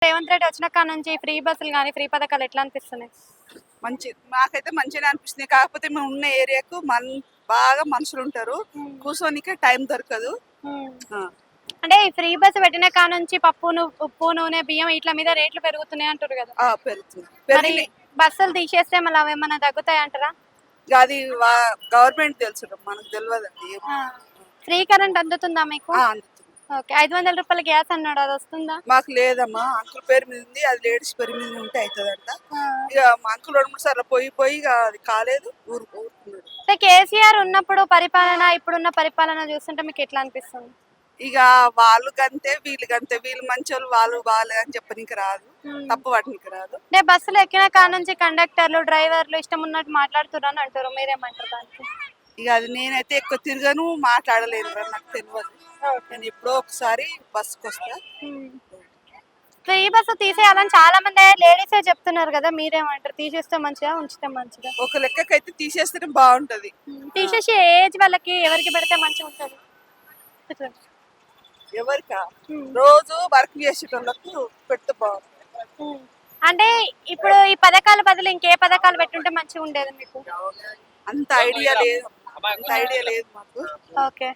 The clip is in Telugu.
రేవంత్ రెడ్డి వచ్చిన కాడ నుంచి ఫ్రీ బస్సులు కానీ ఫ్రీ పథకాలు ఎట్లా అనిపిస్తున్నాయి? మాకైతే మంచిగా అనిపిస్తుంది. కాకపోతే మేము ఉన్న ఏరియాకు బాగా మనుషులు ఉంటారు, కూర్చోనికే టైం దొరకదు. ఆ, అంటే ఈ ఫ్రీ బస్సు పెట్టిన కాడ నుంచి ఉప్పు నూనె బియ్యం ఇట్ల మీద రేట్లు పెరుగుతున్నాయి అంటారు కదా. పెరుగుతుంది. మరి బస్సులు తీసేస్తే మళ్ళీ అవి ఏమన్నా తగ్గుతాయి అంటారా? అది గవర్నమెంట్ తెలుసు, మనకు తెలియదండి. ఫ్రీ కరెంట్ అందుతుందా మీకు? అందుతుంది. ఓకే, 500 రూపాయల గ్యాస్ అన్నాడు, అది వస్తుందా? మాకు లేదమ్మా, అంకుల్ పేరు మీద ఉంది, అది లేడీస్ పేరు మీద ఉంటే అవుతుందంట. ఇక మా అంకుల్ 2-3 సార్లు పోయి ఇక అది కాలేదు, ఊరుకున్నాడు. కేసీఆర్ ఉన్నప్పుడు పరిపాలన ఇప్పుడున్న పరిపాలన చూస్తుంటే మీకు ఎట్లా అనిపిస్తుంది? ఇక వాళ్ళు గంతే వీళ్ళు గంతే, వీళ్ళు మంచోళ్ళు వాళ్ళు బాగాలేదు అని చెప్పనీకి రాదు, తప్పు పట్టనీకి రాదు. అంటే బస్సులు ఎక్కిన కాడ నుంచి కండక్టర్లు డ్రైవర్లు ఇష్టం ఉన్నట్టు మాట్లాడుతున్నారు అని అంటారు, మీరేమంటారు దానికి? ఇక అది నేనైతే ఎక్కువ తిరగను, మాట్లాడలేను, నాకు తెలియదు. నేను ఎప్పుడో ఒకసారి బస్సుకి వస్తా. ఫ్రీ బస్సు తీసేయాలని చాలా మంది లేడీసే చెప్తున్నారు కదా, మీరేమంటారు? తీసేస్తే మంచిదా ఉంచితే మంచిదా? ఒక లెక్కకైతే తీసేస్తేనే బాగుంటది. తీసేసి ఏజ్ వాళ్ళకి ఎవరికి పెడితే మంచిగా ఉంటది? ఎవరికా? రోజు వర్క్ చేసేటోళ్ళకు పెడితే బాగుంటుంది. అంటే ఇప్పుడు ఈ పథకాల బదులు ఇంకే పథకాలు పెట్టుంటే మంచిగా ఉండేది మీకు? అంత ఐడియా లేదు మాకు. ఓకే.